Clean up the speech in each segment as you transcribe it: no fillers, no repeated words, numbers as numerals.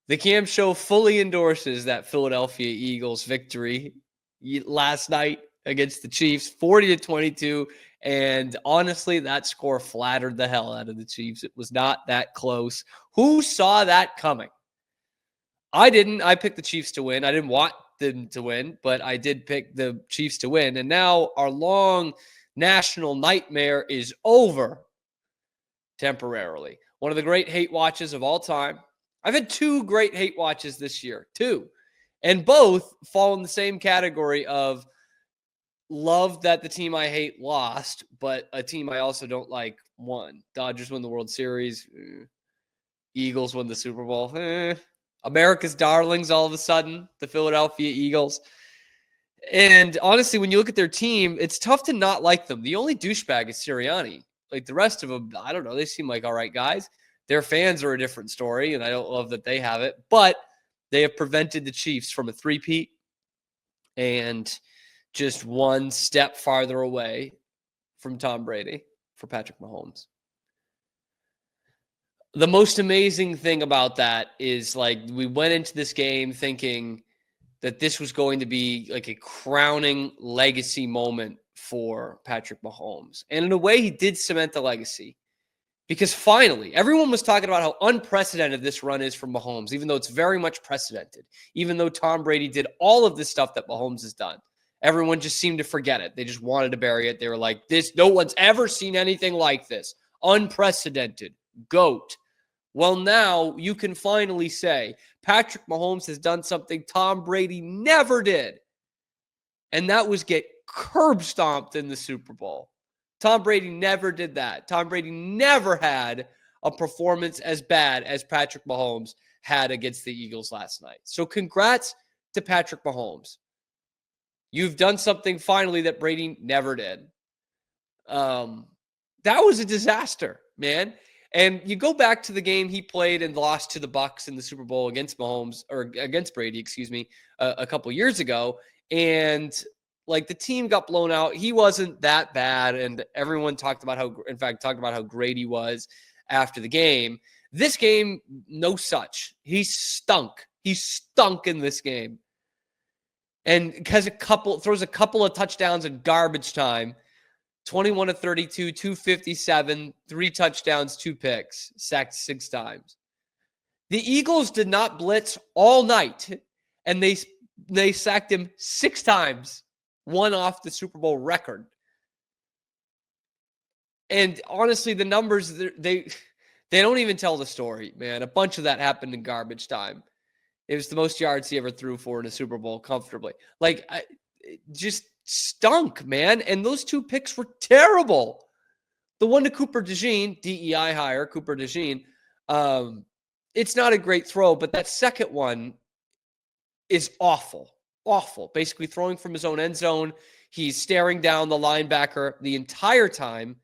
The Cam Show fully endorses that Philadelphia Eagles victory last night against the Chiefs, 40-22. And honestly, that score flattered the hell out of the Chiefs. It was not that close. Who saw that coming? I didn't. I picked the Chiefs to win. I didn't want them to win, but I did pick the Chiefs to win. And now our long national nightmare is over temporarily. One of the great hate watches of all time. I've had two great hate watches this year, two. And both fall in the same category of love that the team I hate lost, but a team I also don't like won. Dodgers win the World Series. Eagles win the Super Bowl. America's darlings all of a sudden, the Philadelphia Eagles. And honestly, when you look at their team, it's tough to not like them. The only douchebag is Sirianni. Like the rest of them, I don't know. They seem like all right guys. Their fans are a different story, and I don't love that they have it. But they have prevented the Chiefs from a three-peat and just one step farther away from Tom Brady for Patrick Mahomes. The most amazing thing about that is, like, we went into this game thinking that this was going to be like a crowning legacy moment for Patrick Mahomes. And in a way, he did cement the legacy. Because finally, everyone was talking about how unprecedented this run is for Mahomes, even though it's very much precedented. Even though Tom Brady did all of this stuff that Mahomes has done. Everyone just seemed to forget it. They just wanted to bury it. They were like, "This, no one's ever seen anything like this. Unprecedented. GOAT." Well, now you can finally say Patrick Mahomes has done something Tom Brady never did. And that was get curb stomped in the Super Bowl. Tom Brady never did that. Tom Brady never had a performance as bad as Patrick Mahomes had against the Eagles last night. So congrats to Patrick Mahomes. You've done something finally that Brady never did. That was a disaster, man. And you go back to the game he played and lost to the Bucs in the Super Bowl against Mahomes, or against Brady, a couple years ago. And like, the team got blown out. He wasn't that bad. And everyone talked about how great he was after the game. This game, no such. He stunk. He stunk in this game. And throws a couple of touchdowns in garbage time. 21-32, 257, 3 touchdowns, 2 picks, sacked 6 times. The Eagles did not blitz all night, and they sacked him 6 times, one off the Super Bowl record. And honestly, the numbers, they don't even tell the story, man. A bunch of that happened in garbage time. It was the most yards he ever threw for in a Super Bowl comfortably. Like, just stunk, man. And those 2 picks were terrible. The one to Cooper DeJean, DEI hire, Cooper DeJean, it's not a great throw, but that second one is awful. Awful. Basically throwing from his own end zone. He's staring down the linebacker the entire time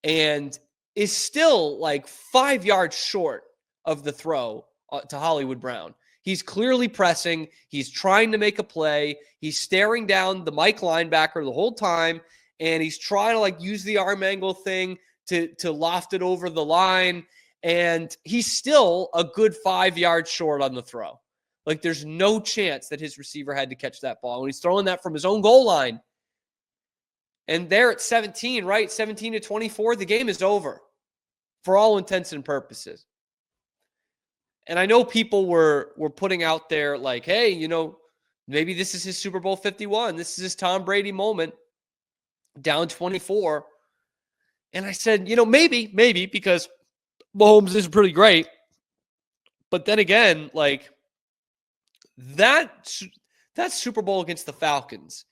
and is still like 5 yards short of the throw to Hollywood Brown. He's clearly pressing. He's trying to make a play. He's staring down the Mike linebacker the whole time, and he's trying to like use the arm angle thing to loft it over the line, and he's still a good 5 yards short on the throw. Like, there's no chance that his receiver had to catch that ball. And he's throwing that from his own goal line. And there at 17, right? 17-24, the game is over for all intents and purposes. And I know people were putting out there like, hey, you know, maybe this is his Super Bowl 51. This is his Tom Brady moment, down 24. And I said, you know, maybe, because Mahomes is pretty great. But then again, like, that Super Bowl against the Falcons,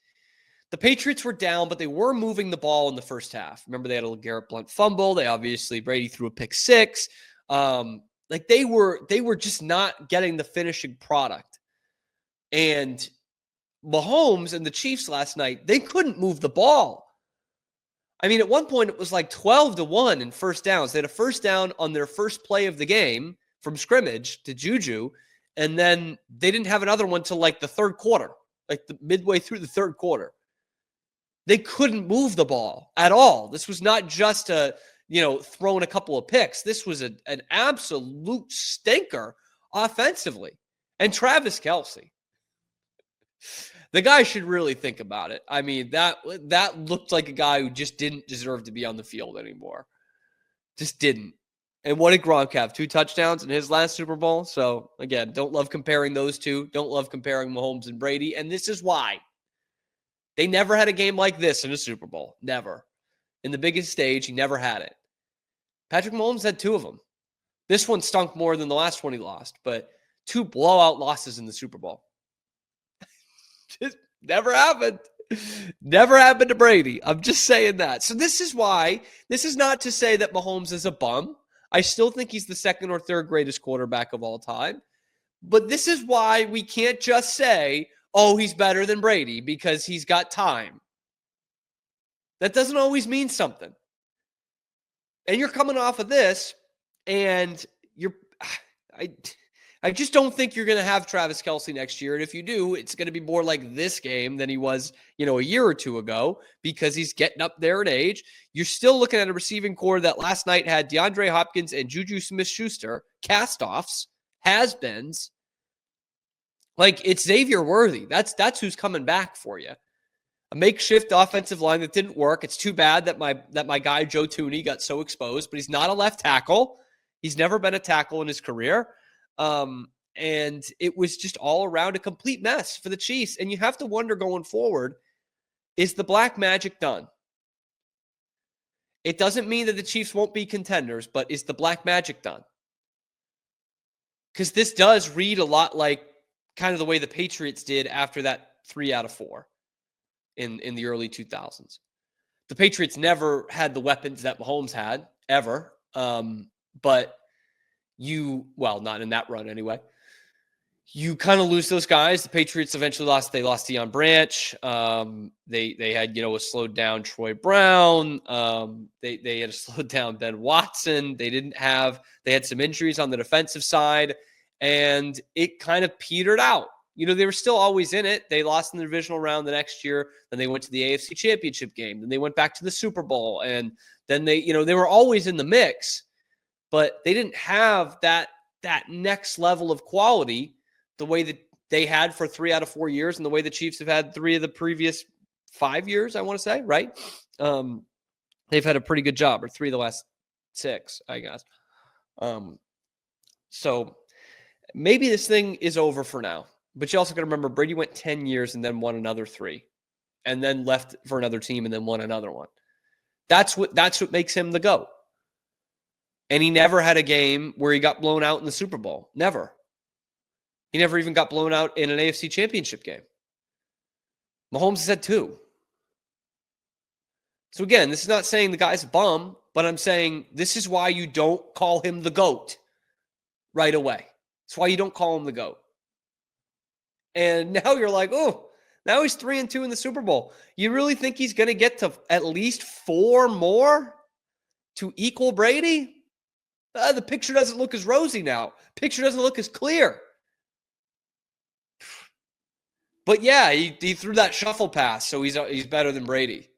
the Patriots were down, but they were moving the ball in the first half. Remember, they had a LeGarrette Blount fumble. Brady threw a pick 6. Like, they were just not getting the finishing product. And Mahomes and the Chiefs last night, they couldn't move the ball. I mean, at one point it was like 12-1 in first downs. They had a first down on their first play of the game from scrimmage to Juju, and then they didn't have another one till like the third quarter, like midway through the third quarter. They couldn't move the ball at all. This was not just throwing a couple of picks. This was an absolute stinker offensively. And Travis Kelce. The guy should really think about it. I mean, that looked like a guy who just didn't deserve to be on the field anymore. Just didn't. And what did Gronk have? 2 touchdowns in his last Super Bowl? So, again, don't love comparing those two. Don't love comparing Mahomes and Brady. And this is why. They never had a game like this in a Super Bowl. Never. In the biggest stage, he never had it. Patrick Mahomes had 2 of them. This one stunk more than the last one he lost, but 2 blowout losses in the Super Bowl. Just never happened. Never happened to Brady. I'm just saying that. So this is why, this is not to say that Mahomes is a bum. I still think he's the 2nd or 3rd greatest quarterback of all time. But this is why we can't just say, oh, he's better than Brady because he's got time. That doesn't always mean something. And you're coming off of this, and I just don't think you're going to have Travis Kelce next year. And if you do, it's going to be more like this game than he was, a year or 2 ago because he's getting up there in age. You're still looking at a receiving core that last night had DeAndre Hopkins and Juju Smith-Schuster, cast-offs, has-beens. Like, it's Xavier Worthy. That's who's coming back for you. A makeshift offensive line that didn't work. It's too bad that my guy Joe Thuney got so exposed, but he's not a left tackle. He's never been a tackle in his career. And it was just all around a complete mess for the Chiefs. And you have to wonder going forward, is the black magic done? It doesn't mean that the Chiefs won't be contenders, but is the black magic done? Because this does read a lot like kind of the way the Patriots did after that 3 out of 4 in the early 2000s. The Patriots never had the weapons that Mahomes had, ever. But not in that run anyway. You kind of lose those guys. The Patriots eventually lost. They lost Deion Branch. They had, a slowed down Troy Brown. They had a slowed down Ben Watson. They had some injuries on the defensive side, and it kind of petered out. They were still always in it. They lost in the divisional round the next year. Then they went to the AFC Championship game. Then they went back to the Super Bowl, and then they were always in the mix. But they didn't have that next level of quality the way that they had for 3 out of 4 years and the way the Chiefs have had 3 of the previous 5 years, I want to say, right? They've had a pretty good job, or 3 of the last 6, I guess. So maybe this thing is over for now. But you also got to remember Brady went 10 years and then won another 3 and then left for another team and then won another one. That's what makes him the GOAT. And he never had a game where he got blown out in the Super Bowl. Never. He never even got blown out in an AFC Championship game. Mahomes has had 2. So again, this is not saying the guy's a bum, but I'm saying this is why you don't call him the GOAT right away. That's why you don't call him the GOAT. And now you're like, oh, now he's 3-2 in the Super Bowl. You really think he's going to get to at least 4 more to equal Brady? The picture doesn't look as rosy now. Picture doesn't look as clear. But yeah, he threw that shuffle pass, so he's better than Brady.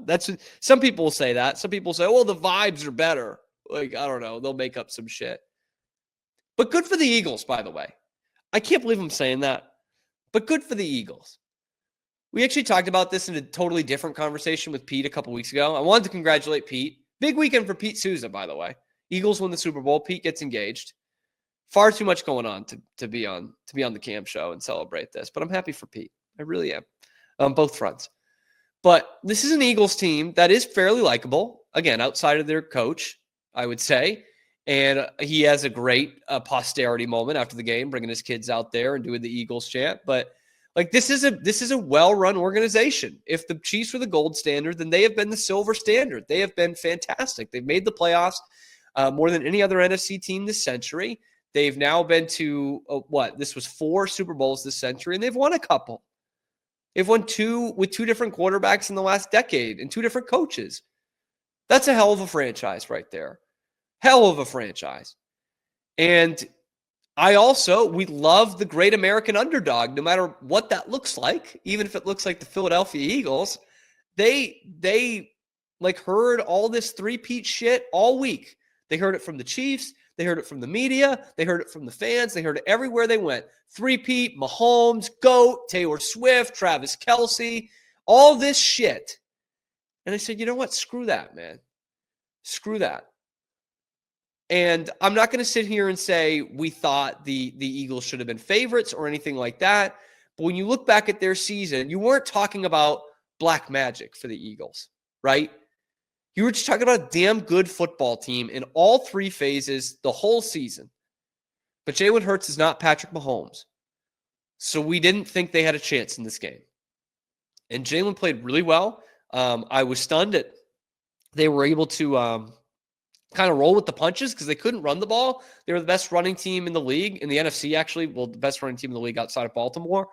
That's some people will say that. Some people say, "Oh, the vibes are better." Like, I don't know, they'll make up some shit. But good for the Eagles, by the way. I can't believe I'm saying that, but good for the Eagles. We actually talked about this in a totally different conversation with Pete a couple weeks ago. I wanted to congratulate Pete. Big weekend for Pete Souza, by the way. Eagles win the Super Bowl. Pete gets engaged. Far too much going on to be on the Cam show and celebrate this, but I'm happy for Pete. I really am, on both fronts. But this is an Eagles team that is fairly likable. Again, outside of their coach, I would say, and he has a great posterity moment after the game, bringing his kids out there and doing the Eagles chant. But like this is a well-run organization. If the Chiefs were the gold standard, then they have been the silver standard. They have been fantastic. They've made the playoffs more than any other NFC team this century. They've now been to, this was 4 Super Bowls this century, and they've won a couple. They've won 2 with 2 different quarterbacks in the last decade and 2 different coaches. That's a hell of a franchise right there. Hell of a franchise. And we love the great American underdog, no matter what that looks like, even if it looks like the Philadelphia Eagles. They heard all this three-peat shit all week. They heard it from the Chiefs. They heard it from the media. They heard it from the fans. They heard it everywhere they went. Three-peat, Mahomes, GOAT, Taylor Swift, Travis Kelce, all this shit. And I said, you know what? Screw that, man. Screw that. And I'm not going to sit here and say we thought the Eagles should have been favorites or anything like that. But when you look back at their season, you weren't talking about black magic for the Eagles, right? You were just talking about a damn good football team in all three phases the whole season. But Jalen Hurts is not Patrick Mahomes. So we didn't think they had a chance in this game. And Jalen played really well. I was stunned at they were able to kind of roll with the punches because they couldn't run the ball. They were the best running team in the league, in the NFC actually. Well, the best running team in the league outside of Baltimore.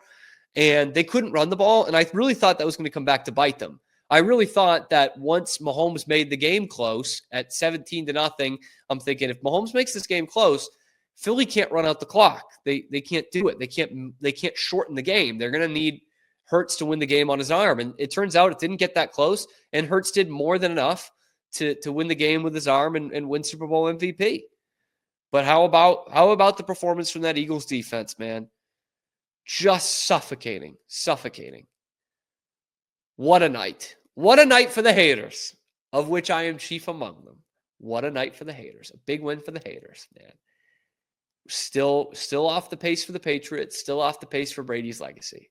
And they couldn't run the ball. And I really thought that was going to come back to bite them. I really thought that once Mahomes made the game close at 17-0, I'm thinking if Mahomes makes this game close, Philly can't run out the clock. They can't do it. They can't shorten the game. They're going to need Hurts to win the game on his arm. And it turns out it didn't get that close. And Hurts did more than enough to win the game with his arm and win Super Bowl MVP. But how about the performance from that Eagles defense, man? Just suffocating. What a night. What a night for the haters, of which I am chief among them. What a night for the haters. A big win for the haters, man. Still off the pace for the Patriots, still off the pace for Brady's legacy.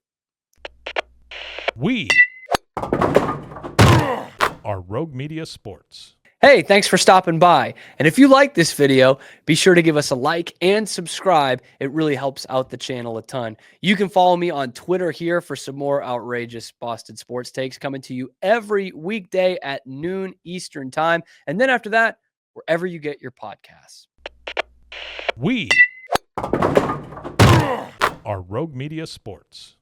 We are Rogue Media Sports. Hey, thanks for stopping by. And if you like this video, be sure to give us a like and subscribe. It really helps out the channel a ton. You can follow me on Twitter here for some more outrageous Boston sports takes coming to you every weekday at noon Eastern time. And then after that, wherever you get your podcasts. We are Rogue Media Sports.